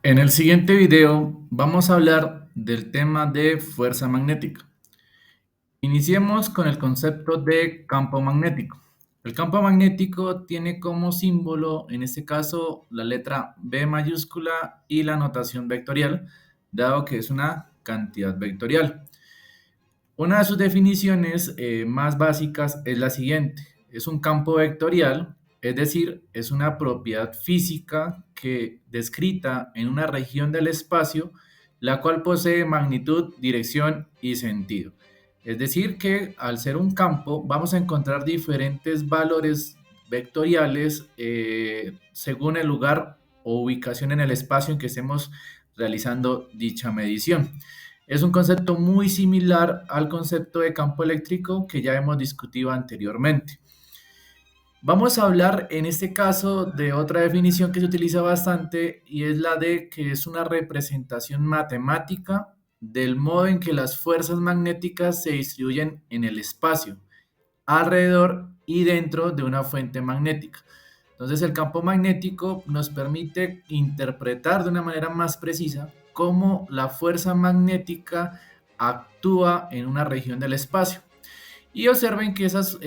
En el siguiente video vamos a hablar del tema de fuerza magnética. Iniciemos con el concepto de campo magnético. El campo magnético tiene como símbolo, en este caso, la letra B mayúscula y la notación vectorial, dado que es una cantidad vectorial. Una de sus definiciones más básicas es la siguiente. Es un campo vectorial, es decir, es una propiedad física que descrita en una región del espacio, la cual posee magnitud, dirección y sentido. Es decir, que al ser un campo vamos a encontrar diferentes valores vectoriales según el lugar o ubicación en el espacio en que estemos realizando dicha medición. Es un concepto muy similar al concepto de campo eléctrico que ya hemos discutido anteriormente. Vamos a hablar en este caso de otra definición que se utiliza bastante y es la de que es una representación matemática del modo en que las fuerzas magnéticas se distribuyen en el espacio, alrededor y dentro de una fuente magnética. Entonces el campo magnético nos permite interpretar de una manera más precisa cómo la fuerza magnética actúa en una región del espacio. Y observen que esos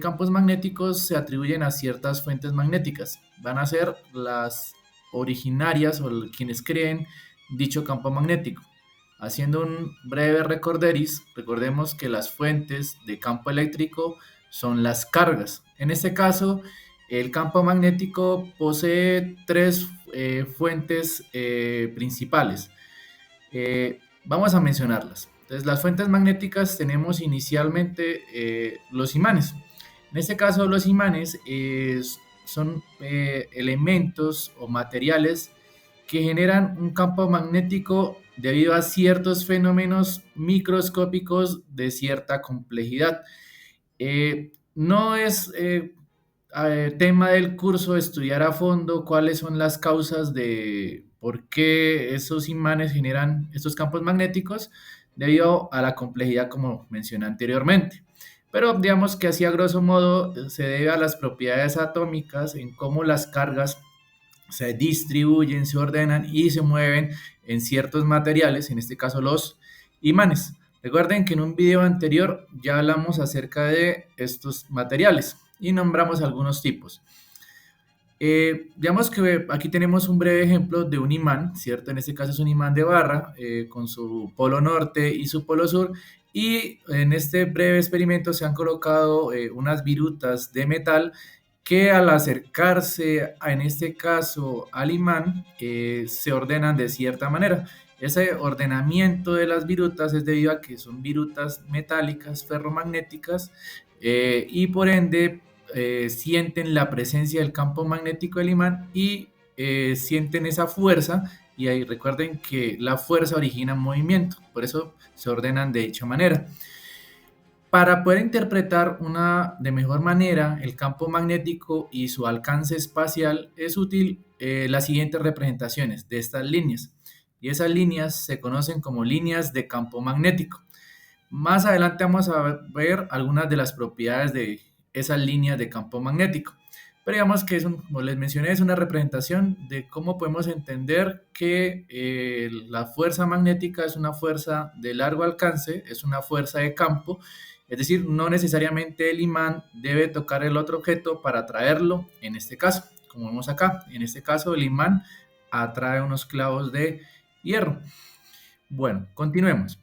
campos magnéticos se atribuyen a ciertas fuentes magnéticas. Van a ser las originarias o quienes creen dicho campo magnético. Haciendo un breve recorderis, recordemos que las fuentes de campo eléctrico son las cargas. En este caso, el campo magnético posee tres fuentes principales. Vamos a mencionarlas. Entonces, las fuentes magnéticas tenemos inicialmente los imanes. En este caso, los imanes son elementos o materiales que generan un campo magnético debido a ciertos fenómenos microscópicos de cierta complejidad. No es tema del curso estudiar a fondo cuáles son las causas de por qué esos imanes generan estos campos magnéticos debido a la complejidad como mencioné anteriormente. Pero digamos que así a grosso modo se debe a las propiedades atómicas en cómo las cargas se distribuyen, se ordenan y se mueven en ciertos materiales, en este caso los imanes. Recuerden que en un video anterior ya hablamos acerca de estos materiales y nombramos algunos tipos. Digamos que aquí tenemos un breve ejemplo de un imán, ¿cierto? En este caso es un imán de barra con su polo norte y su polo sur. Y en este breve experimento se han colocado unas virutas de metal que al acercarse, en este caso, al imán, se ordenan de cierta manera. Ese ordenamiento de las virutas es debido a que son virutas metálicas, ferromagnéticas, y por ende sienten la presencia del campo magnético del imán y sienten esa fuerza. Y ahí recuerden que la fuerza origina movimiento, por eso se ordenan de dicha manera. Para poder interpretar de mejor manera el campo magnético y su alcance espacial, es útil las siguientes representaciones de estas líneas. Y esas líneas se conocen como líneas de campo magnético. Más adelante vamos a ver algunas de las propiedades de esas líneas de campo magnético. Pero digamos que como les mencioné, es una representación de cómo podemos entender que la fuerza magnética es una fuerza de largo alcance, es una fuerza de campo, es decir, no necesariamente el imán debe tocar el otro objeto para atraerlo, en este caso, como vemos acá, en este caso el imán atrae unos clavos de hierro. Bueno, continuemos.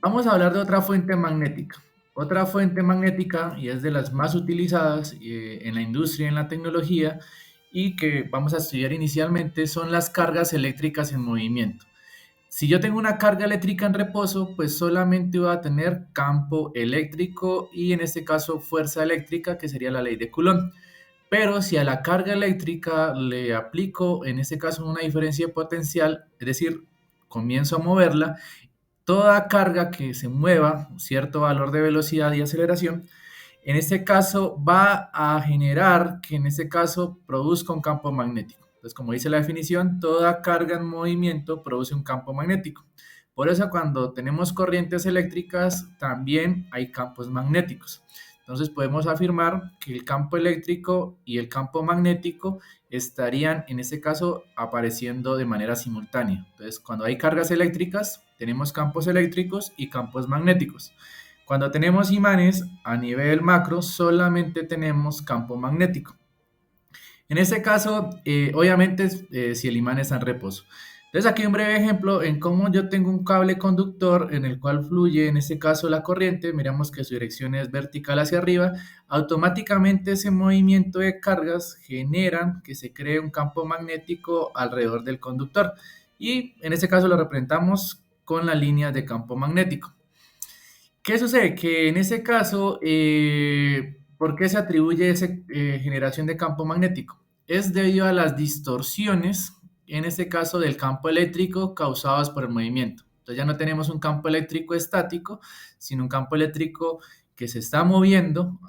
Vamos a hablar de otra fuente magnética. Otra fuente magnética, y es de las más utilizadas en la industria y en la tecnología, y que vamos a estudiar inicialmente, son las cargas eléctricas en movimiento. Si yo tengo una carga eléctrica en reposo, pues solamente voy a tener campo eléctrico y en este caso fuerza eléctrica, que sería la ley de Coulomb. Pero si a la carga eléctrica le aplico, en este caso, una diferencia potencial, es decir, comienzo a moverla, toda carga que se mueva, cierto valor de velocidad y aceleración, en este caso va a generar que en este caso produzca un campo magnético. Entonces, como dice la definición, toda carga en movimiento produce un campo magnético. Por eso cuando tenemos corrientes eléctricas también hay campos magnéticos. Entonces podemos afirmar que el campo eléctrico y el campo magnético estarían en este caso apareciendo de manera simultánea. Entonces, cuando hay cargas eléctricas, tenemos campos eléctricos y campos magnéticos. Cuando tenemos imanes a nivel macro, solamente tenemos campo magnético. En este caso, obviamente, si el imán está en reposo. Entonces, aquí un breve ejemplo en cómo yo tengo un cable conductor en el cual fluye, en este caso, la corriente. Miramos que su dirección es vertical hacia arriba. Automáticamente ese movimiento de cargas generan que se cree un campo magnético alrededor del conductor. Y en este caso lo representamos con la línea de campo magnético. ¿Qué sucede? Que en ese caso, ¿por qué se atribuye esa generación de campo magnético? Es debido a las distorsiones, en este caso del campo eléctrico, causadas por el movimiento. Entonces ya no tenemos un campo eléctrico estático, sino un campo eléctrico que se está moviendo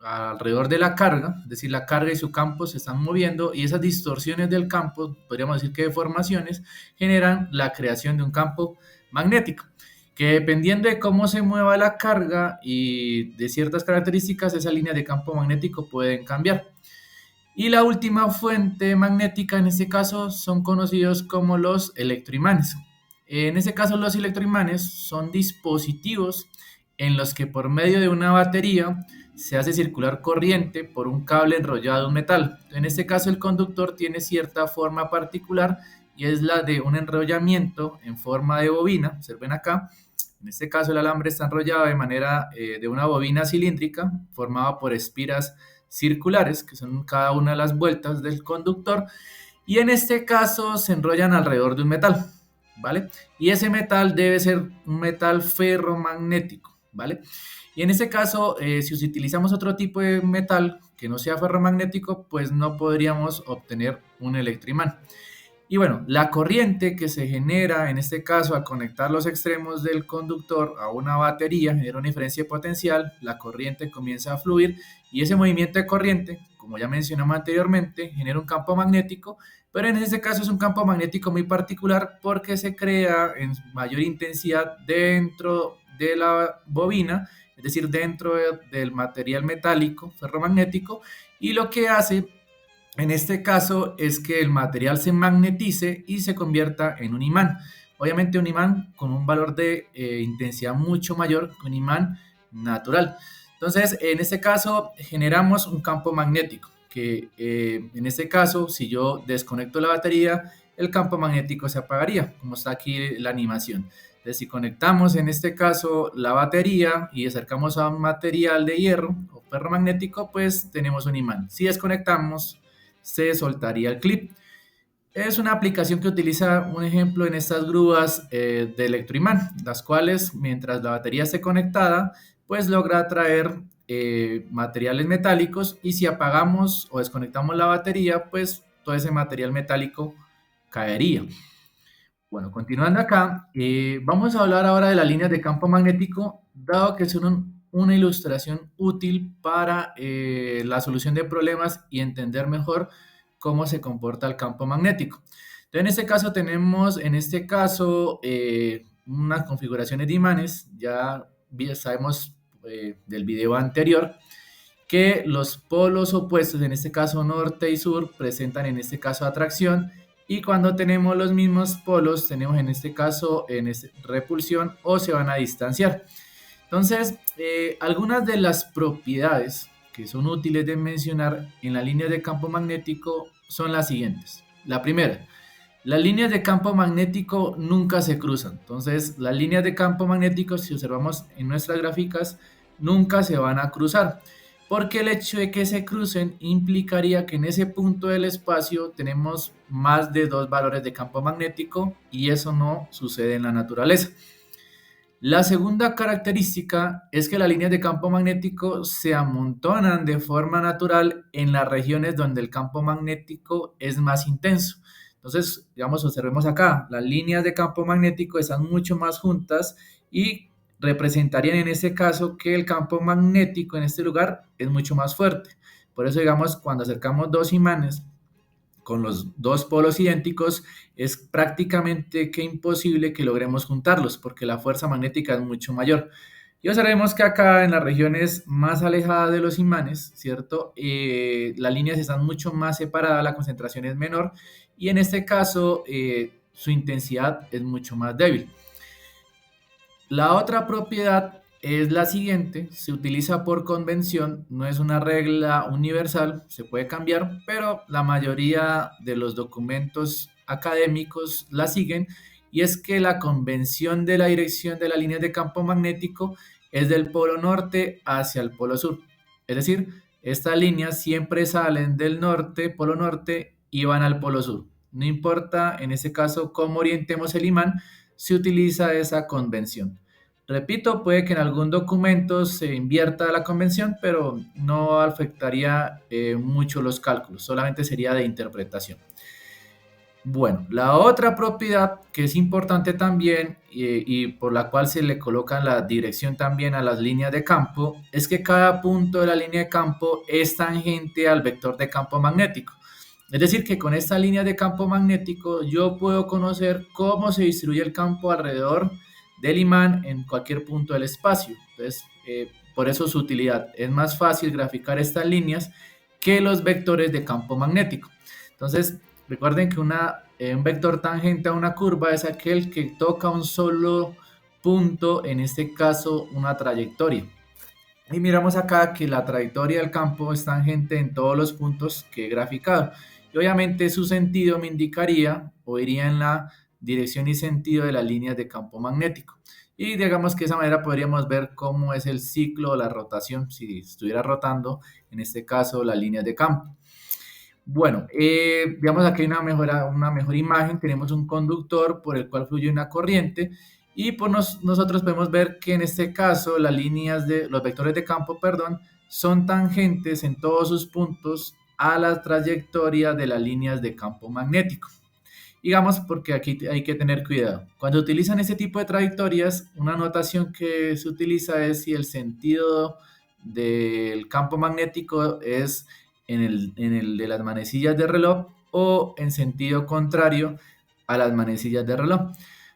alrededor de la carga, es decir, la carga y su campo se están moviendo y esas distorsiones del campo, podríamos decir que deformaciones, generan la creación de un campo magnético que dependiendo de cómo se mueva la carga y de ciertas características, esas líneas de campo magnético pueden cambiar. Y la última fuente magnética en este caso son conocidos como los electroimanes. En este caso los electroimanes son dispositivos en los que por medio de una batería se hace circular corriente por un cable enrollado en metal. En este caso el conductor tiene cierta forma particular y es la de un enrollamiento en forma de bobina. Observen acá. En este caso el alambre está enrollado de manera de una bobina cilíndrica formada por espiras circulares, que son cada una de las vueltas del conductor, y en este caso se enrollan alrededor de un metal, ¿vale? Y ese metal debe ser un metal ferromagnético, ¿vale? Y en este caso, si utilizamos otro tipo de metal que no sea ferromagnético, pues no podríamos obtener un electroimán. Y bueno, la corriente que se genera en este caso al conectar los extremos del conductor a una batería genera una diferencia potencial, la corriente comienza a fluir y ese movimiento de corriente, como ya mencionamos anteriormente, genera un campo magnético, pero en este caso es un campo magnético muy particular porque se crea en mayor intensidad dentro de la bobina, es decir, dentro del material metálico ferromagnético, y lo que hace en este caso es que el material se magnetice y se convierta en un imán. Obviamente un imán con un valor de intensidad mucho mayor que un imán natural. Entonces, en este caso generamos un campo magnético que en este caso, si yo desconecto la batería, el campo magnético se apagaría, como está aquí la animación. Entonces, si conectamos en este caso la batería y acercamos a un material de hierro o ferromagnético, pues tenemos un imán. Si desconectamos, se soltaría el clip. Es una aplicación que utiliza un ejemplo en estas grúas de electroimán, las cuales mientras la batería esté conectada, pues logra atraer materiales metálicos y si apagamos o desconectamos la batería, pues todo ese material metálico caería. Bueno, continuando acá, vamos a hablar ahora de las líneas de campo magnético, dado que son una ilustración útil para la solución de problemas y entender mejor cómo se comporta el campo magnético. Entonces, en este caso tenemos, unas configuraciones de imanes, ya sabemos del video anterior, que los polos opuestos, en este caso norte y sur, presentan en este caso atracción y cuando tenemos los mismos polos, tenemos en este caso repulsión o se van a distanciar. Entonces, algunas de las propiedades que son útiles de mencionar en la línea de campo magnético son las siguientes. La primera, las líneas de campo magnético nunca se cruzan. Entonces, las líneas de campo magnético, si observamos en nuestras gráficas, nunca se van a cruzar. Porque el hecho de que se crucen implicaría que en ese punto del espacio tenemos más de dos valores de campo magnético y eso no sucede en la naturaleza. La segunda característica es que las líneas de campo magnético se amontonan de forma natural en las regiones donde el campo magnético es más intenso. Entonces, digamos, observemos acá, las líneas de campo magnético están mucho más juntas y representarían en este caso que el campo magnético en este lugar es mucho más fuerte. Por eso, digamos, cuando acercamos dos imanes con los dos polos idénticos, es prácticamente que imposible que logremos juntarlos porque la fuerza magnética es mucho mayor. Y observemos que acá en las regiones más alejadas de los imanes, ¿cierto? Las líneas están mucho más separadas, la concentración es menor y en este caso su intensidad es mucho más débil. La otra propiedad es la siguiente, se utiliza por convención, no es una regla universal, se puede cambiar, pero la mayoría de los documentos académicos la siguen y es que la convención de la dirección de las líneas de campo magnético es del polo norte hacia el polo sur. Es decir, estas líneas siempre salen del norte, polo norte, y van al polo sur. No importa en este caso cómo orientemos el imán, se utiliza esa convención. Repito, puede que en algún documento se invierta la convención, pero no afectaría mucho los cálculos, solamente sería de interpretación. Bueno, la otra propiedad que es importante también y por la cual se le coloca la dirección también a las líneas de campo es que cada punto de la línea de campo es tangente al vector de campo magnético. Es decir, que con esta línea de campo magnético yo puedo conocer cómo se distribuye el campo alrededor del imán en cualquier punto del espacio. Entonces, por eso su utilidad. Es más fácil graficar estas líneas que los vectores de campo magnético. Entonces, recuerden que un vector tangente a una curva es aquel que toca un solo punto, en este caso una trayectoria. Y miramos acá que la trayectoria del campo es tangente en todos los puntos que he graficado. Y obviamente su sentido me indicaría o iría en la dirección y sentido de las líneas de campo magnético. Y digamos que de esa manera podríamos ver cómo es el ciclo o la rotación si estuviera rotando, en este caso, las líneas de campo. Bueno, digamos aquí hay una mejor imagen, tenemos un conductor por el cual fluye una corriente y pues nosotros podemos ver que en este caso los vectores de campo, perdón, son tangentes en todos sus puntos a la trayectoria de las líneas de campo magnético. Digamos porque aquí hay que tener cuidado. Cuando utilizan este tipo de trayectorias, una notación que se utiliza es si el sentido del campo magnético es en el de las manecillas de reloj o en sentido contrario a las manecillas de reloj.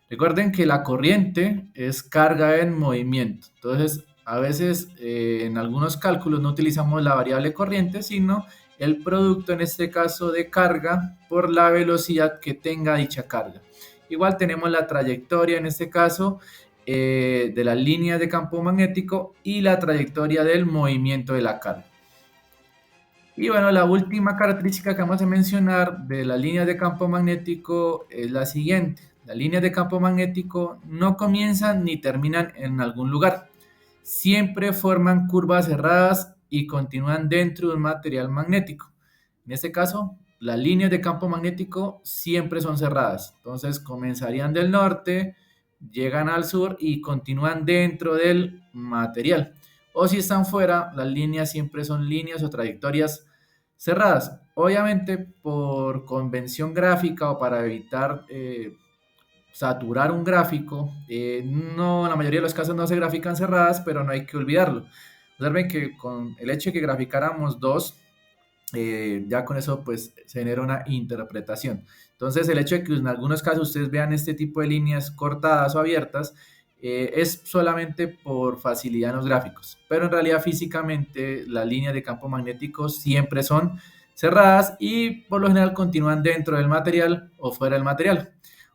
Recuerden que la corriente es carga en movimiento. Entonces, a veces en algunos cálculos no utilizamos la variable corriente, sino el producto, en este caso, de carga por la velocidad que tenga dicha carga. Igual tenemos la trayectoria, en este caso, de las líneas de campo magnético y la trayectoria del movimiento de la carga. Y bueno, la última característica que vamos a mencionar de las líneas de campo magnético es la siguiente. Las líneas de campo magnético no comienzan ni terminan en algún lugar. Siempre forman curvas cerradas y continúan dentro de un material magnético. En este caso, las líneas de campo magnético siempre son cerradas. Entonces comenzarían del norte, llegan al sur y continúan dentro del material. O si están fuera, las líneas siempre son líneas o trayectorias cerradas. Obviamente por convención gráfica o para evitar saturar un gráfico, no, en la mayoría de los casos no se grafican cerradas, pero no hay que olvidarlo. Observen que con el hecho de que graficáramos dos, ya con eso pues se genera una interpretación. Entonces el hecho de que en algunos casos ustedes vean este tipo de líneas cortadas o abiertas es solamente por facilidad en los gráficos, pero en realidad físicamente las líneas de campo magnético siempre son cerradas y por lo general continúan dentro del material o fuera del material.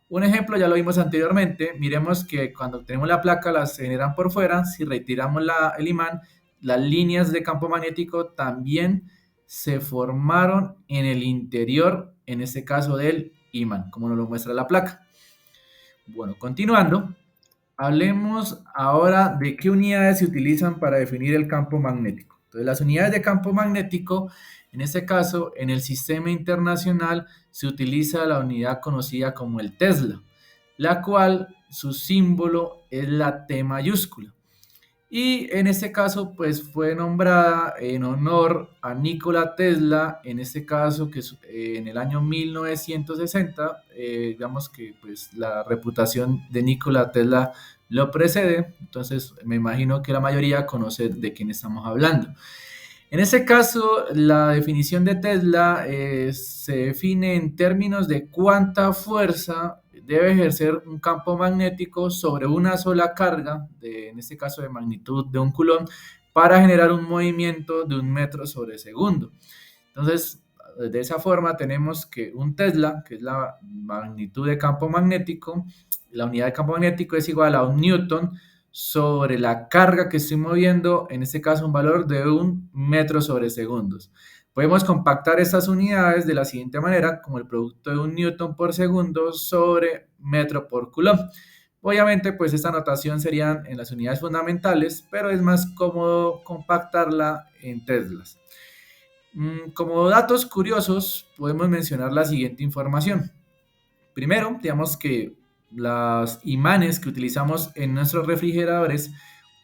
Un ejemplo ya lo vimos anteriormente, miremos que cuando tenemos la placa las generan por fuera, si retiramos el imán, las líneas de campo magnético también se formaron en el interior, en este caso del imán, como nos lo muestra la placa. Bueno, continuando, hablemos ahora de qué unidades se utilizan para definir el campo magnético. Entonces, las unidades de campo magnético, en este caso, en el sistema internacional se utiliza la unidad conocida como el Tesla, la cual su símbolo es la T mayúscula. Y en este caso, pues fue nombrada en honor a Nikola Tesla, en este caso que en el año 1960, digamos que pues la reputación de Nikola Tesla lo precede, entonces me imagino que la mayoría conoce de quién estamos hablando. En este caso, la definición de Tesla se define en términos de cuánta fuerza debe ejercer un campo magnético sobre una sola carga, en este caso de magnitud de 1 coulomb, para generar un movimiento de 1 metro sobre segundo. Entonces, de esa forma tenemos que un Tesla, que es la magnitud de campo magnético, la unidad de campo magnético es igual a 1 Newton sobre la carga que estoy moviendo, en este caso un valor de 1 metro sobre segundos. Podemos compactar estas unidades de la siguiente manera, como el producto de 1 Newton por segundo sobre metro por coulomb. Obviamente, pues esta notación serían en las unidades fundamentales, pero es más cómodo compactarla en teslas. Como datos curiosos, podemos mencionar la siguiente información. Primero, digamos que los imanes que utilizamos en nuestros refrigeradores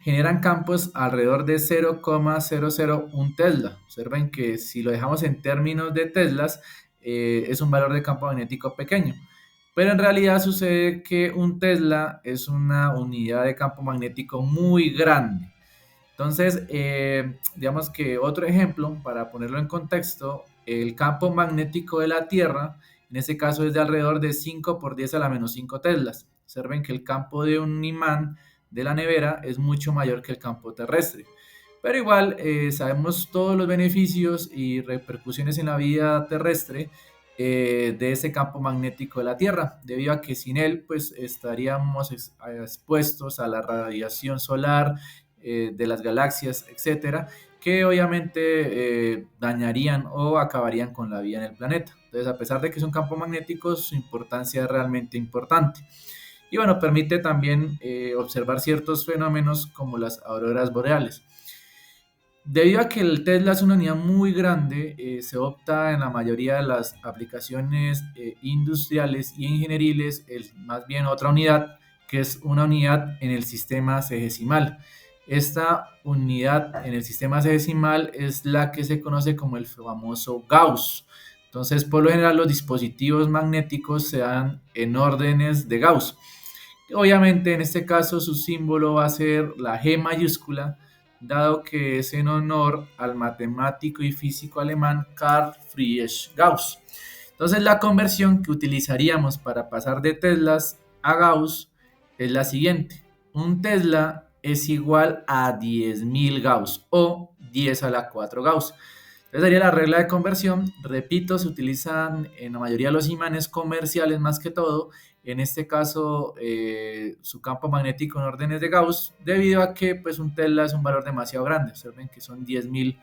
generan campos alrededor de 0,001 Tesla. Observen que si lo dejamos en términos de teslas, es un valor de campo magnético pequeño. Pero en realidad sucede que un Tesla es una unidad de campo magnético muy grande. Entonces, digamos que otro ejemplo, para ponerlo en contexto, el campo magnético de la Tierra, en este caso es de alrededor de 5 por 10 a la menos 5 teslas. Observen que el campo de un imán de la nevera es mucho mayor que el campo terrestre. Pero igual sabemos todos los beneficios y repercusiones en la vida terrestre de ese campo magnético de la Tierra, debido a que sin él pues estaríamos expuestos a la radiación solar, de las galaxias, etcétera, que obviamente dañarían o acabarían con la vida en el planeta. Entonces, a pesar de que es un campo magnético, su importancia es realmente importante. Y bueno, permite también observar ciertos fenómenos como las auroras boreales. Debido a que el Tesla es una unidad muy grande, se opta en la mayoría de las aplicaciones industriales y ingenieriles, más bien otra unidad, que es una unidad en el sistema sexagesimal. Esta unidad en el sistema sexagesimal es la que se conoce como el famoso Gauss. Entonces, por lo general, los dispositivos magnéticos se dan en órdenes de Gauss. Obviamente, en este caso, su símbolo va a ser la G mayúscula, dado que es en honor al matemático y físico alemán Carl Friedrich Gauss. Entonces, la conversión que utilizaríamos para pasar de teslas a Gauss es la siguiente. Un tesla es igual a 10.000 Gauss o 10 a la 4 Gauss. Entonces sería la regla de conversión. Repito, se utilizan en la mayoría de los imanes comerciales más que todo. En este caso, su campo magnético en órdenes de Gauss, debido a que pues, un Tesla es un valor demasiado grande. Observen que son 10.000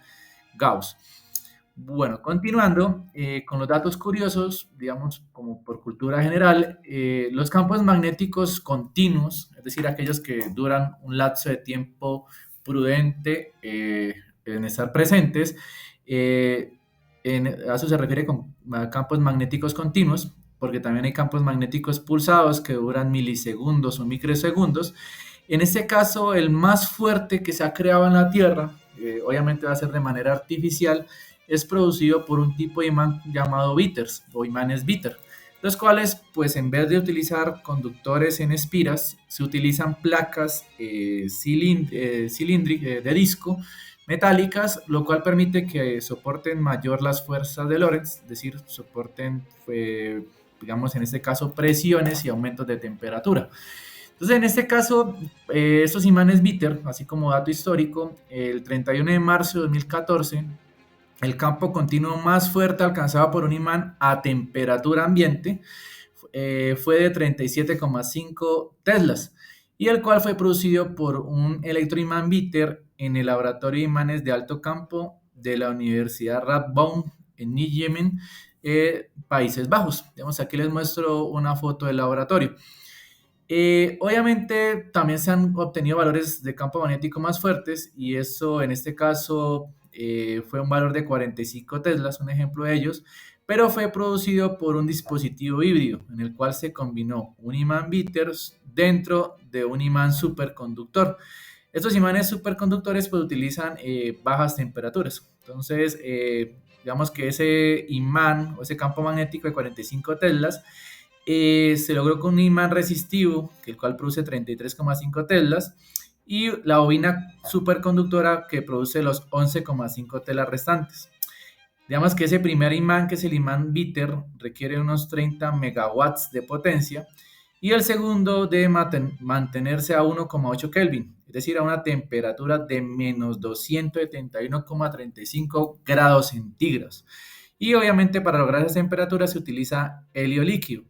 Gauss. Bueno, continuando con los datos curiosos, digamos, como por cultura general, los campos magnéticos continuos, es decir, aquellos que duran un lapso de tiempo prudente en estar presentes, a eso se refiere con campos magnéticos continuos, porque también hay campos magnéticos pulsados que duran milisegundos o microsegundos. En este caso, el más fuerte que se ha creado en la Tierra, obviamente va a ser de manera artificial, es producido por un tipo de imán llamado bitters o imanes bitter, los cuales, pues en vez de utilizar conductores en espiras, se utilizan placas cilíndricas de disco metálicas, lo cual permite que soporten mayor las fuerzas de Lorentz, es decir, soporten, digamos en este caso, presiones y aumentos de temperatura. Entonces, en este caso, estos imanes bitter, así como dato histórico, el 31 de marzo de 2014, el campo continuo más fuerte alcanzado por un imán a temperatura ambiente fue de 37,5 teslas, y el cual fue producido por un electroimán bitter en el laboratorio de imanes de alto campo de la Universidad Radboud en Nijmegen, Países Bajos. Digamos, aquí les muestro una foto del laboratorio. Obviamente también se han obtenido valores de campo magnético más fuertes, y eso en este caso fue un valor de 45 teslas, un ejemplo de ellos, pero fue producido por un dispositivo híbrido en el cual se combinó un imán bitter dentro de un imán superconductor. Estos imanes superconductores pues utilizan bajas temperaturas. Entonces, digamos que ese imán o ese campo magnético de 45 teslas se logró con un imán resistivo, el cual produce 33,5 teslas, y la bobina superconductora que produce los 11,5 telas restantes. Digamos que ese primer imán, que es el imán bitter, requiere unos 30 megawatts de potencia, y el segundo debe mantenerse a 1,8 Kelvin, es decir, a una temperatura de menos 271,35 grados centígrados. Y obviamente para lograr esa temperatura se utiliza helio líquido.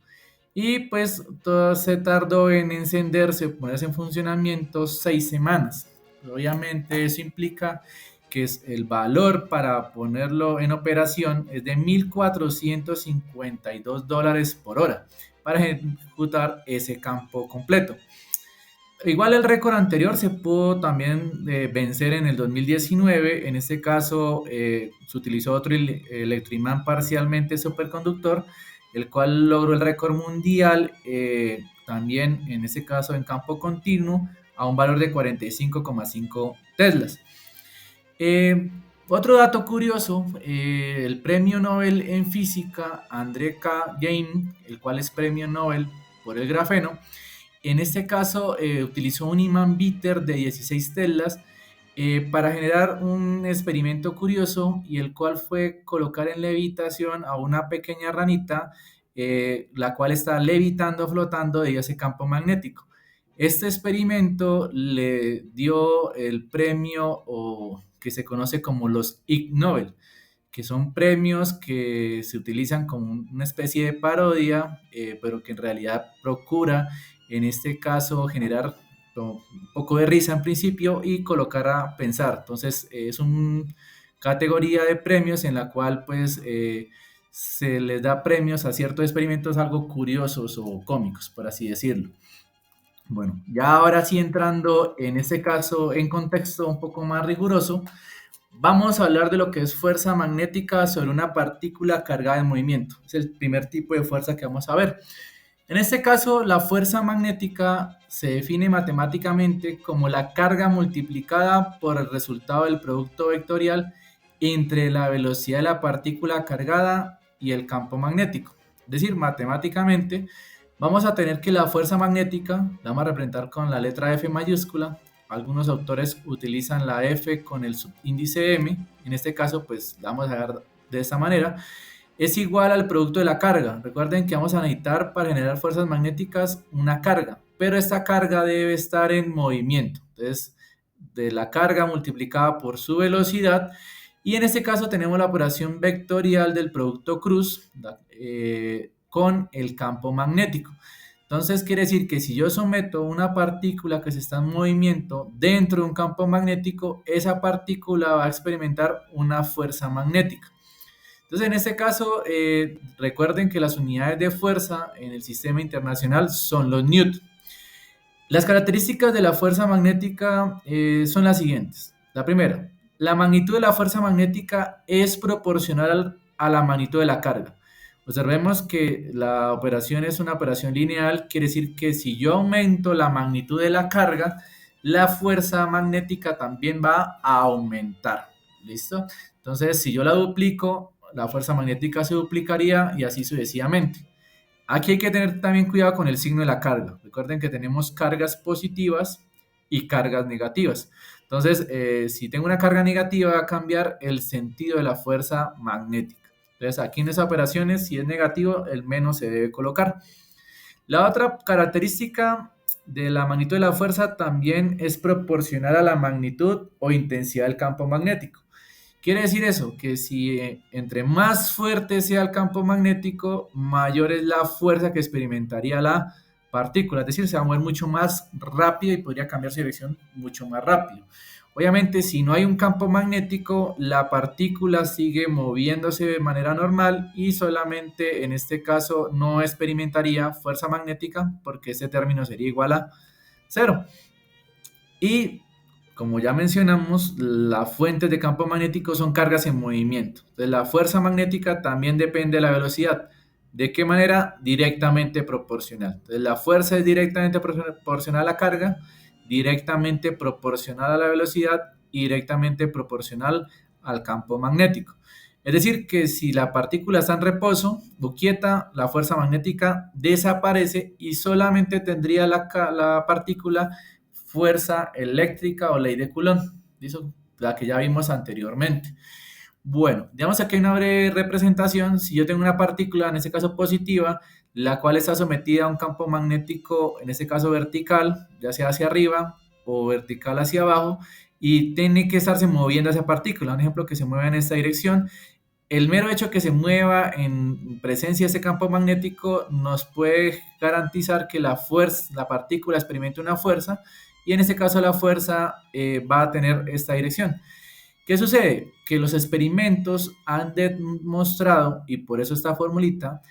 Y pues todo se tardó en encenderse, ponerse en funcionamiento 6 semanas. Obviamente eso implica que es el valor para ponerlo en operación es de $1,452 por hora para ejecutar ese campo completo. Igual el récord anterior se pudo también vencer en el 2019. En este caso se utilizó otro electroimán parcialmente superconductor, el cual logró el récord mundial también en este caso en campo continuo a un valor de 45,5 teslas. Otro dato curioso, el premio Nobel en física André K. Jain, el cual es premio Nobel por el grafeno, en este caso utilizó un imán Bitter de 16 telas para generar un experimento curioso, y el cual fue colocar en levitación a una pequeña ranita, la cual está levitando, flotando debido a ese campo magnético. Este experimento le dio el premio o que se conoce como los Ig Nobel, que son premios que se utilizan como una especie de parodia, pero que en realidad procura, en este caso, generar un poco de risa en principio y colocar a pensar. Entonces, es una categoría de premios en la cual pues se les da premios a ciertos experimentos algo curiosos o cómicos, por así decirlo. Bueno, ya ahora sí entrando en este caso en contexto un poco más riguroso, vamos a hablar de lo que es fuerza magnética sobre una partícula cargada en movimiento. Es el primer tipo de fuerza que vamos a ver. En este caso, la fuerza magnética se define matemáticamente como la carga multiplicada por el resultado del producto vectorial entre la velocidad de la partícula cargada y el campo magnético. Es decir, matemáticamente vamos a tener que la fuerza magnética la vamos a representar con la letra F mayúscula. Algunos autores utilizan la F con el subíndice M. En este caso, pues la vamos a ver de esta manera. Es igual al producto de la carga. Recuerden que vamos a necesitar para generar fuerzas magnéticas una carga, pero esta carga debe estar en movimiento. Entonces, de la carga multiplicada por su velocidad, y en este caso tenemos la operación vectorial del producto cruz con el campo magnético. Entonces quiere decir que si yo someto una partícula que se está en movimiento dentro de un campo magnético, esa partícula va a experimentar una fuerza magnética. Entonces, en este caso, recuerden que las unidades de fuerza en el sistema internacional son los newton. Las características de la fuerza magnética son las siguientes. La primera, la magnitud de la fuerza magnética es proporcional a la magnitud de la carga. Observemos que la operación es una operación lineal, quiere decir que si yo aumento la magnitud de la carga, la fuerza magnética también va a aumentar. ¿Listo? Entonces, si yo la duplico, la fuerza magnética se duplicaría y así sucesivamente. Aquí hay que tener también cuidado con el signo de la carga. Recuerden que tenemos cargas positivas y cargas negativas. Entonces, si tengo una carga negativa, va a cambiar el sentido de la fuerza magnética. Entonces, aquí en esas operaciones, si es negativo, el menos se debe colocar. La otra característica de la magnitud de la fuerza también es proporcional a la magnitud o intensidad del campo magnético. Quiere decir eso, que si entre más fuerte sea el campo magnético, mayor es la fuerza que experimentaría la partícula. Es decir, se va a mover mucho más rápido y podría cambiar su dirección mucho más rápido. Obviamente, si no hay un campo magnético, la partícula sigue moviéndose de manera normal y solamente en este caso no experimentaría fuerza magnética porque ese término sería igual a cero. Y como ya mencionamos, las fuentes de campo magnético son cargas en movimiento. Entonces, la fuerza magnética también depende de la velocidad. ¿De qué manera? Directamente proporcional. Entonces, la fuerza es directamente proporcional a la carga, directamente proporcional a la velocidad y directamente proporcional al campo magnético. Es decir, que si la partícula está en reposo o quieta, la fuerza magnética desaparece y solamente tendría la partícula fuerza eléctrica o ley de Coulomb, la que ya vimos anteriormente. Bueno, digamos que aquí hay una breve representación. Si yo tengo una partícula, en este caso positiva, la cual está sometida a un campo magnético, en este caso vertical, ya sea hacia arriba o vertical hacia abajo, y tiene que estarse moviendo esa partícula. Un ejemplo que se mueva en esta dirección. El mero hecho que se mueva en presencia de ese campo magnético nos puede garantizar que la fuerza, la partícula experimente una fuerza, y en este caso la fuerza va a tener esta dirección. ¿Qué sucede? Que los experimentos han demostrado, y por eso esta formulita,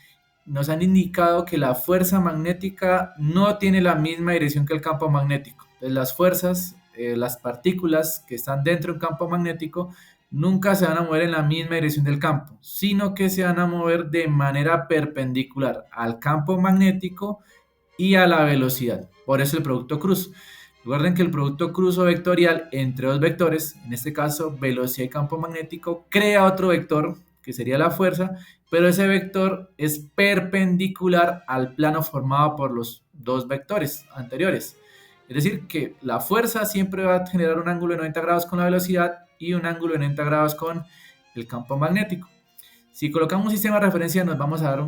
nos han indicado que la fuerza magnética no tiene la misma dirección que el campo magnético. Entonces, las fuerzas, las partículas que están dentro de un campo magnético, nunca se van a mover en la misma dirección del campo, sino que se van a mover de manera perpendicular al campo magnético y a la velocidad. Por eso el producto cruz. Recuerden que el producto cruzo vectorial entre dos vectores, en este caso velocidad y campo magnético, crea otro vector que sería la fuerza, pero ese vector es perpendicular al plano formado por los dos vectores anteriores. Es decir, que la fuerza siempre va a generar un ángulo de 90 grados con la velocidad y un ángulo de 90 grados con el campo magnético. Si colocamos un sistema de referencia nos vamos a dar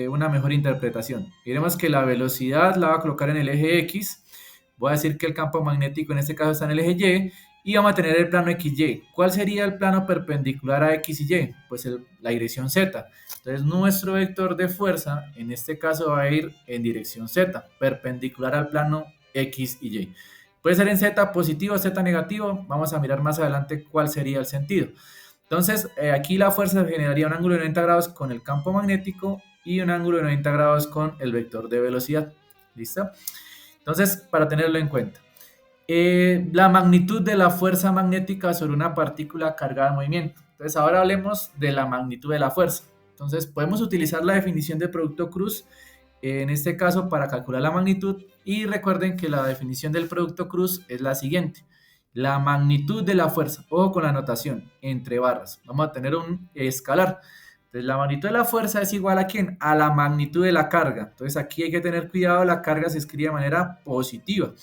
una mejor interpretación. Diremos que la velocidad la va a colocar en el eje X. Voy a decir que el campo magnético en este caso está en el eje Y, y vamos a tener el plano XY. ¿Cuál sería el plano perpendicular a X y Y? Pues la dirección Z. Entonces nuestro vector de fuerza en este caso va a ir en dirección Z, perpendicular al plano X y Y. Puede ser en Z positivo o Z negativo. Vamos a mirar más adelante cuál sería el sentido. Entonces, aquí la fuerza generaría un ángulo de 90 grados con el campo magnético y un ángulo de 90 grados con el vector de velocidad. ¿Listo? Entonces, para tenerlo en cuenta. La magnitud de la fuerza magnética sobre una partícula cargada en movimiento. Entonces, ahora hablemos de la magnitud de la fuerza. Entonces, podemos utilizar la definición de producto cruz, en este caso, para calcular la magnitud. Y recuerden que la definición del producto cruz es la siguiente. La magnitud de la fuerza, ojo con la notación, entre barras. Vamos a tener un escalar. Entonces, la magnitud de la fuerza es igual a ¿quién? A la magnitud de la carga. Entonces, aquí hay que tener cuidado, la carga se escribe de manera positiva,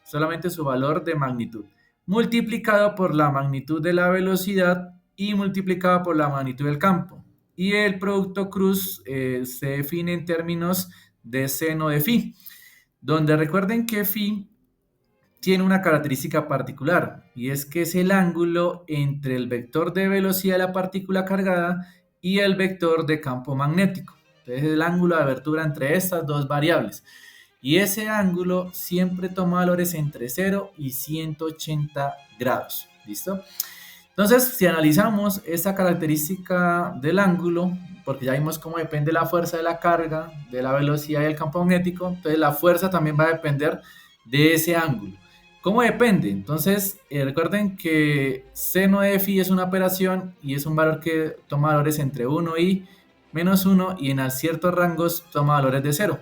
solamente su valor de magnitud, multiplicado por la magnitud de la velocidad y multiplicado por la magnitud del campo. Y el producto cruz se define en términos de seno de phi, donde recuerden que phi tiene una característica particular, y es que es el ángulo entre el vector de velocidad de la partícula cargada y el vector de campo magnético. Entonces es el ángulo de abertura entre estas dos variables. Y ese ángulo siempre toma valores entre 0 y 180 grados. ¿Listo? Entonces, si analizamos esta característica del ángulo, porque ya vimos cómo depende la fuerza de la carga, de la velocidad y del campo magnético, entonces la fuerza también va a depender de ese ángulo. ¿Cómo depende? Entonces, recuerden que seno de phi es una operación y es un valor que toma valores entre 1 y -1, y en ciertos rangos toma valores de 0.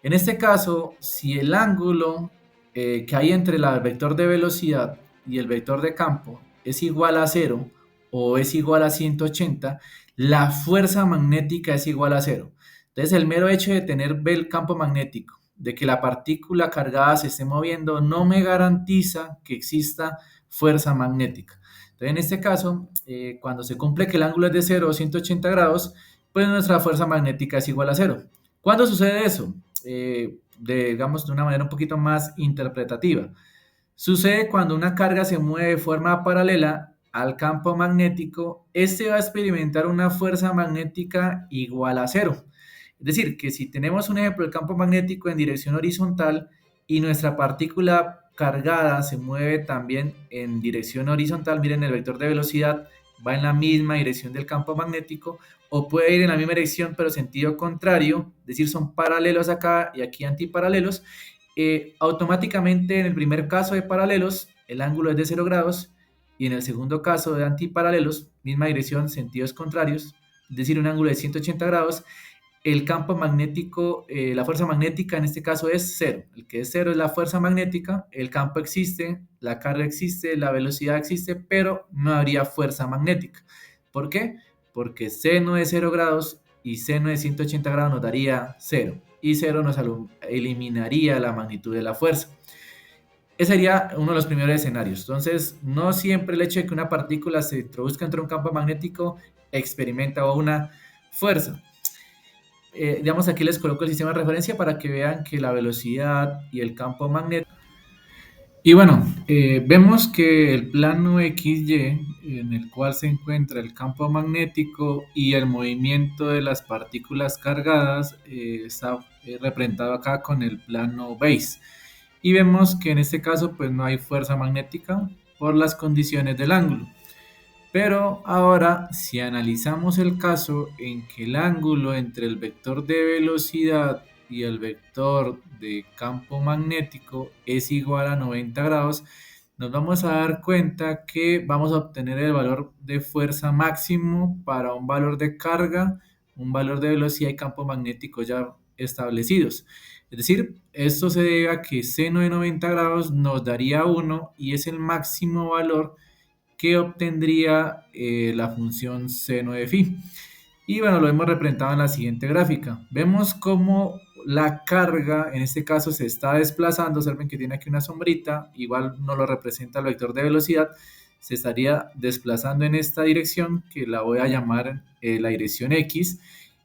En este caso, si el ángulo que hay entre el vector de velocidad y el vector de campo es igual a 0 o es igual a 180, la fuerza magnética es igual a 0. Entonces, el mero hecho de tener el campo magnético, de que la partícula cargada se esté moviendo, no me garantiza que exista fuerza magnética. Entonces, en este caso, cuando se cumple que el ángulo es de 0 o 180 grados, pues nuestra fuerza magnética es igual a 0. ¿Cuándo sucede eso? Digamos, de una manera un poquito más interpretativa. Sucede cuando una carga se mueve de forma paralela al campo magnético, este va a experimentar una fuerza magnética igual a 0. Es decir, que si tenemos un ejemplo del campo magnético en dirección horizontal y nuestra partícula cargada se mueve también en dirección horizontal, miren, el vector de velocidad va en la misma dirección del campo magnético, o puede ir en la misma dirección pero sentido contrario, es decir, son paralelos acá y aquí antiparalelos. Automáticamente en el primer caso de paralelos el ángulo es de 0 grados, y en el segundo caso de antiparalelos, misma dirección, sentidos contrarios, es decir, un ángulo de 180 grados, el campo magnético, la fuerza magnética en este caso es 0. El que es 0 es la fuerza magnética, el campo existe, la carga existe, la velocidad existe, pero no habría fuerza magnética. ¿Por qué? Porque seno de 0 grados y seno de 180 grados nos daría 0. Y 0 nos eliminaría la magnitud de la fuerza. Ese sería uno de los primeros escenarios. Entonces, no siempre el hecho de que una partícula se introduzca entre un campo magnético experimenta una fuerza. Digamos, aquí les coloco el sistema de referencia para que vean que la velocidad y el campo magnético. Y bueno, vemos que el plano XY, en el cual se encuentra el campo magnético y el movimiento de las partículas cargadas, está representado acá con el plano base. Y vemos que en este caso pues no hay fuerza magnética por las condiciones del ángulo. Pero ahora, si analizamos el caso en que el ángulo entre el vector de velocidad y el vector de campo magnético es igual a 90 grados, nos vamos a dar cuenta que vamos a obtener el valor de fuerza máximo para un valor de carga, un valor de velocidad y campo magnético ya establecidos. Es decir, esto se debe a que seno de 90 grados nos daría 1 y es el máximo valor que obtendría la función seno de phi. Y bueno, lo hemos representado en la siguiente gráfica. Vemos cómo la carga, en este caso, se está desplazando. Observen que tiene aquí una sombrita, igual no lo representa el vector de velocidad. Se estaría desplazando en esta dirección, que la voy a llamar la dirección X,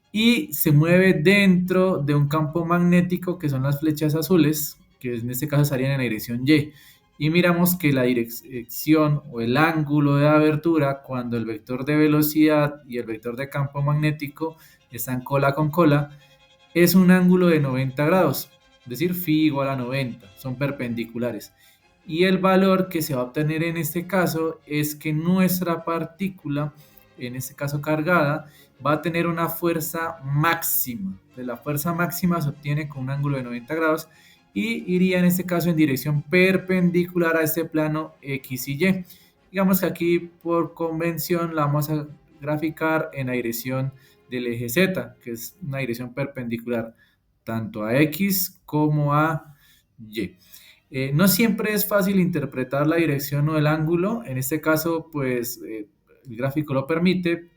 y se mueve dentro de un campo magnético, que son las flechas azules, que en este caso estarían en la dirección Y. Y miramos que la dirección o el ángulo de abertura cuando el vector de velocidad y el vector de campo magnético están cola con cola es un ángulo de 90 grados, es decir, phi igual a 90, son perpendiculares. Y el valor que se va a obtener en este caso es que nuestra partícula, en este caso cargada, va a tener una fuerza máxima. La fuerza máxima se obtiene con un ángulo de 90 grados y iría en este caso en dirección perpendicular a este plano X y Y. Digamos que aquí por convención la vamos a graficar en la dirección del eje Z, que es una dirección perpendicular tanto a X como a Y. No siempre es fácil interpretar la dirección o el ángulo, en este caso pues el gráfico lo permite,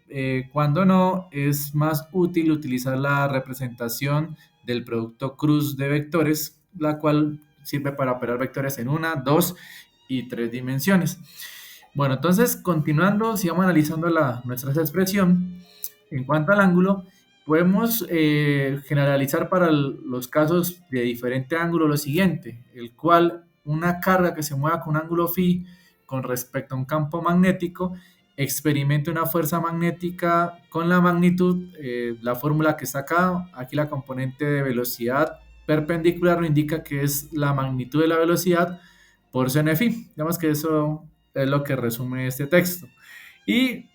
cuando no es más útil utilizar la representación del producto cruz de vectores, la cual sirve para operar vectores en una, dos y tres dimensiones. Bueno, entonces continuando, sigamos analizando nuestra expresión. En cuanto al ángulo, podemos generalizar para los casos de diferente ángulo lo siguiente, el cual una carga que se mueva con ángulo phi con respecto a un campo magnético experimente una fuerza magnética con la magnitud, la fórmula que está acá, aquí la componente de velocidad perpendicular nos indica que es la magnitud de la velocidad por seno de phi. Digamos que eso es lo que resume este texto. Y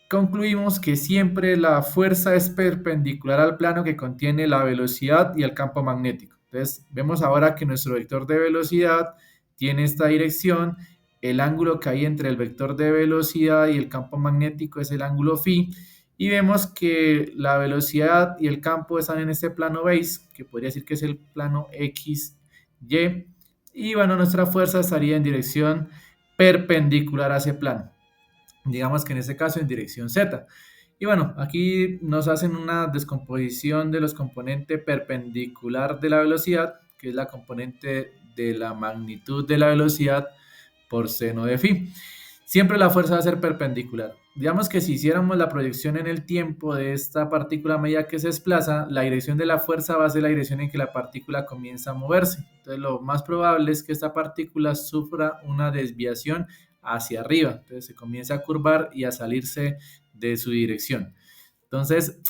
concluimos que siempre la fuerza es perpendicular al plano que contiene la velocidad y el campo magnético. Entonces, vemos ahora que nuestro vector de velocidad tiene esta dirección, el ángulo que hay entre el vector de velocidad y el campo magnético es el ángulo phi, y vemos que la velocidad y el campo están en este plano base, que podría decir que es el plano X, Y, y bueno, nuestra fuerza estaría en dirección perpendicular a ese plano, digamos que en este caso en dirección Z. Y bueno, aquí nos hacen una descomposición de los componentes perpendicular de la velocidad, que es la componente de la magnitud de la velocidad por seno de phi. Siempre la fuerza va a ser perpendicular. Digamos que si hiciéramos la proyección en el tiempo de esta partícula a medida que se desplaza, la dirección de la fuerza va a ser la dirección en que la partícula comienza a moverse. Entonces lo más probable es que esta partícula sufra una desviación hacia arriba. Entonces se comienza a curvar y a salirse de su dirección. Entonces,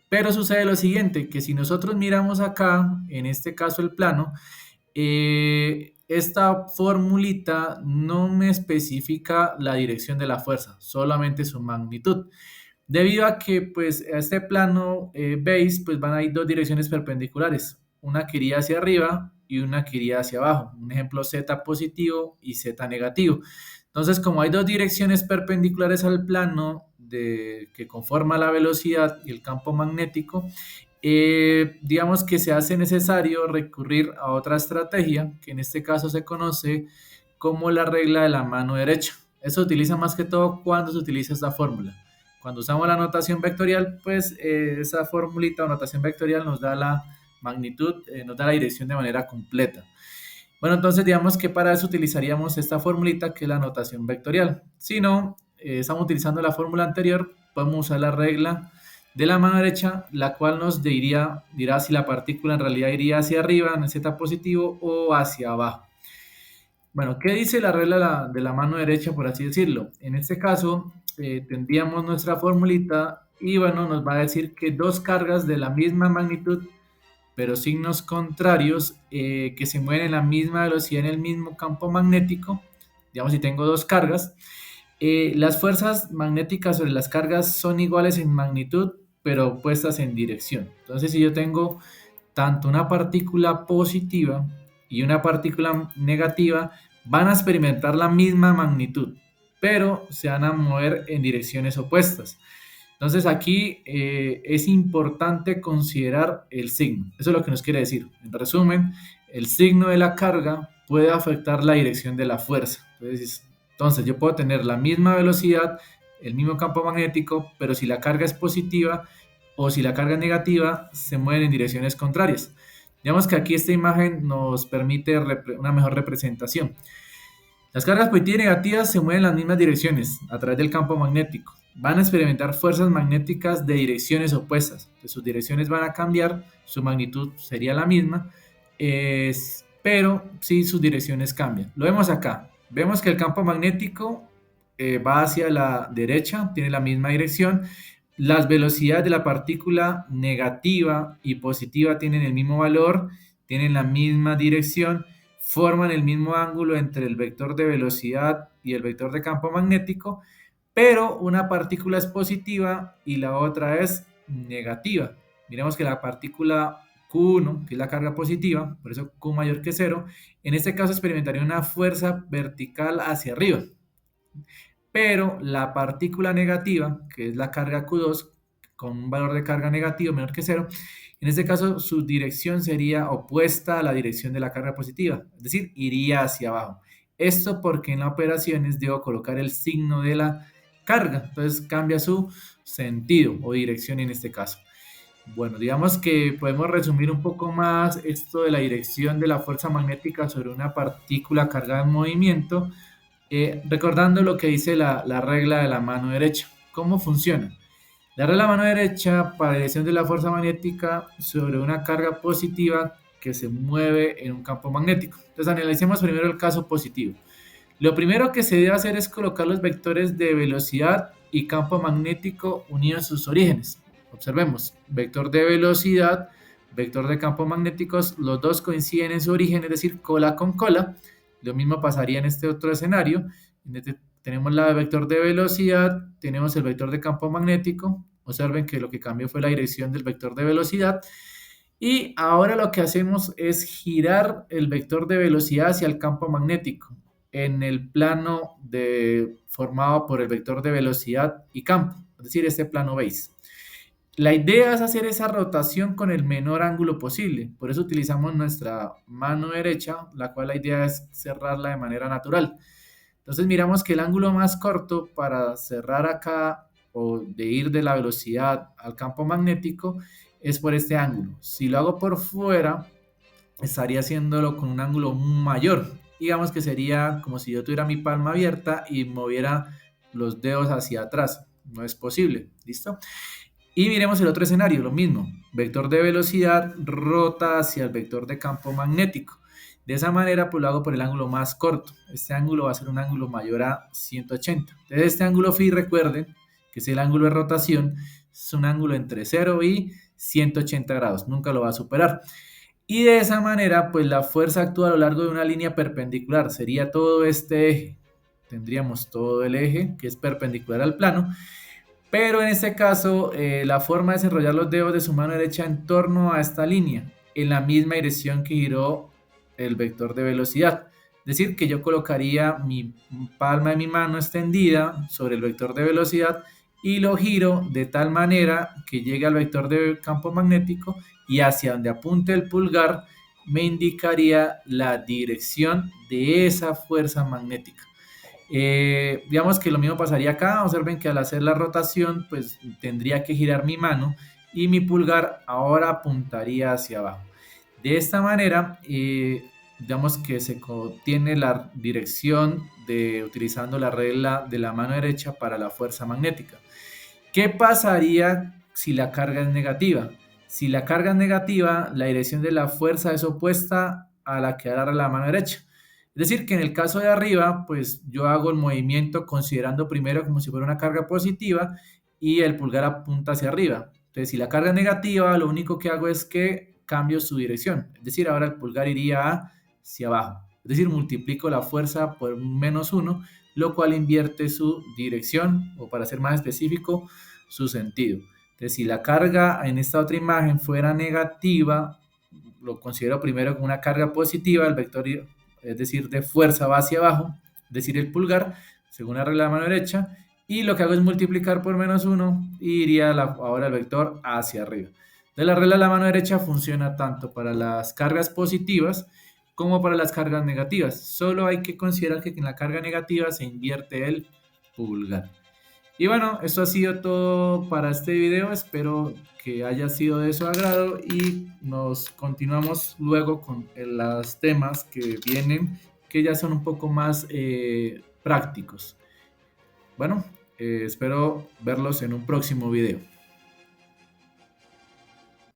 pero sucede lo siguiente, que si nosotros miramos acá, en este caso el plano, esta formulita no me especifica la dirección de la fuerza, solamente su magnitud. Debido a que pues a este plano base pues van a ir dos direcciones perpendiculares, una que iría hacia arriba y una que iría hacia abajo. Un ejemplo, z positivo y z negativo. Entonces, como hay dos direcciones perpendiculares al plano que conforma la velocidad y el campo magnético, digamos que se hace necesario recurrir a otra estrategia, que en este caso se conoce como la regla de la mano derecha. Eso se utiliza más que todo cuando se utiliza esta fórmula. Cuando usamos la notación vectorial, pues esa formulita o notación vectorial nos da la magnitud, nos da la dirección de manera completa. Bueno, entonces digamos que para eso utilizaríamos esta formulita que es la notación vectorial. Si no, estamos utilizando la fórmula anterior, podemos usar la regla de la mano derecha, la cual nos dirá si la partícula en realidad iría hacia arriba en el z positivo o hacia abajo. Bueno, ¿qué dice la regla de la mano derecha, por así decirlo? En este caso, tendríamos nuestra formulita y bueno, nos va a decir que dos cargas de la misma magnitud pero signos contrarios que se mueven en la misma velocidad en el mismo campo magnético, digamos si tengo dos cargas, las fuerzas magnéticas sobre las cargas son iguales en magnitud, pero opuestas en dirección. Entonces, si yo tengo tanto una partícula positiva y una partícula negativa, van a experimentar la misma magnitud, pero se van a mover en direcciones opuestas. Entonces aquí es importante considerar el signo. Eso es lo que nos quiere decir. En resumen, el signo de la carga puede afectar la dirección de la fuerza. Entonces yo puedo tener la misma velocidad, el mismo campo magnético, pero si la carga es positiva o si la carga es negativa, se mueven en direcciones contrarias. Digamos que aquí esta imagen nos permite una mejor representación. Las cargas positivas y negativas se mueven en las mismas direcciones a través del campo magnético. Van a experimentar fuerzas magnéticas de direcciones opuestas. Entonces, sus direcciones van a cambiar, su magnitud sería la misma, pero sí sus direcciones cambian. Lo vemos acá. Vemos que el campo magnético va hacia la derecha, tiene la misma dirección. Las velocidades de la partícula negativa y positiva tienen el mismo valor, tienen la misma dirección, forman el mismo ángulo entre el vector de velocidad y el vector de campo magnético, pero una partícula es positiva y la otra es negativa. Miremos que la partícula Q1, que es la carga positiva, por eso Q mayor que 0, en este caso experimentaría una fuerza vertical hacia arriba. Pero la partícula negativa, que es la carga Q2, con un valor de carga negativo menor que 0, en este caso su dirección sería opuesta a la dirección de la carga positiva, es decir, iría hacia abajo. Esto porque en las operaciones debo colocar el signo de la carga, entonces cambia su sentido o dirección en este caso. Bueno, digamos que podemos resumir un poco más esto de la dirección de la fuerza magnética sobre una partícula cargada en movimiento, recordando lo que dice la regla de la mano derecha. ¿Cómo funciona? La regla de la mano derecha para la dirección de la fuerza magnética sobre una carga positiva que se mueve en un campo magnético. Entonces analicemos primero el caso positivo. Lo primero que se debe hacer es colocar los vectores de velocidad y campo magnético unidos a sus orígenes. Observemos, vector de velocidad, vector de campo magnéticos, los dos coinciden en su origen, es decir, cola con cola. Lo mismo pasaría en este otro escenario. Tenemos la vector de velocidad, tenemos el vector de campo magnético. Observen que lo que cambió fue la dirección del vector de velocidad. Y ahora lo que hacemos es girar el vector de velocidad hacia el campo magnético en el plano formado por el vector de velocidad y campo, es decir, este plano base. La idea es hacer esa rotación con el menor ángulo posible, por eso utilizamos nuestra mano derecha, la cual la idea es cerrarla de manera natural. Entonces miramos que el ángulo más corto para cerrar acá o de ir de la velocidad al campo magnético es por este ángulo. Si lo hago por fuera, estaría haciéndolo con un ángulo mayor. Digamos que sería como si yo tuviera mi palma abierta y moviera los dedos hacia atrás. No es posible, ¿listo? Y miremos el otro escenario, lo mismo. Vector de velocidad rota hacia el vector de campo magnético. De esa manera, pues lo hago por el ángulo más corto. Este ángulo va a ser un ángulo mayor a 180. Entonces, este ángulo phi, recuerden, que es el ángulo de rotación, es un ángulo entre 0 y 180 grados. Nunca lo va a superar. Y de esa manera, pues la fuerza actúa a lo largo de una línea perpendicular. Sería todo este eje. Tendríamos todo el eje que es perpendicular al plano. Pero en este caso, la forma de desarrollar los dedos de su mano derecha en torno a esta línea, en la misma dirección que giró el vector de velocidad. Es decir, que yo colocaría mi palma de mi mano extendida sobre el vector de velocidad y lo giro de tal manera que llegue al vector de campo magnético y hacia donde apunte el pulgar me indicaría la dirección de esa fuerza magnética. Digamos que lo mismo pasaría acá. Observen que al hacer la rotación pues tendría que girar mi mano y mi pulgar ahora apuntaría hacia abajo. De esta manera digamos que tiene la dirección de utilizando la regla de la mano derecha para la fuerza magnética. ¿Qué pasaría si la carga es negativa? Si la carga es negativa, la dirección de la fuerza es opuesta a la que hará la mano derecha. Es decir, que en el caso de arriba, pues yo hago el movimiento considerando primero como si fuera una carga positiva y el pulgar apunta hacia arriba. Entonces, si la carga es negativa, lo único que hago es que cambio su dirección. Es decir, ahora el pulgar iría hacia abajo. Es decir, multiplico la fuerza por -1, lo cual invierte su dirección, o para ser más específico, su sentido. Entonces, si la carga en esta otra imagen fuera negativa, lo considero primero como una carga positiva, el vector, es decir, de fuerza va hacia abajo, es decir, el pulgar, según la regla de la mano derecha, y lo que hago es multiplicar por -1 y iría ahora el vector hacia arriba. Entonces, la regla de la mano derecha funciona tanto para las cargas positivas como para las cargas negativas. Solo hay que considerar que en la carga negativa se invierte el pulgar. Y bueno, esto ha sido todo para este video. Espero que haya sido de su agrado y nos continuamos luego con los temas que vienen, que ya son un poco más prácticos. Bueno, espero verlos en un próximo video.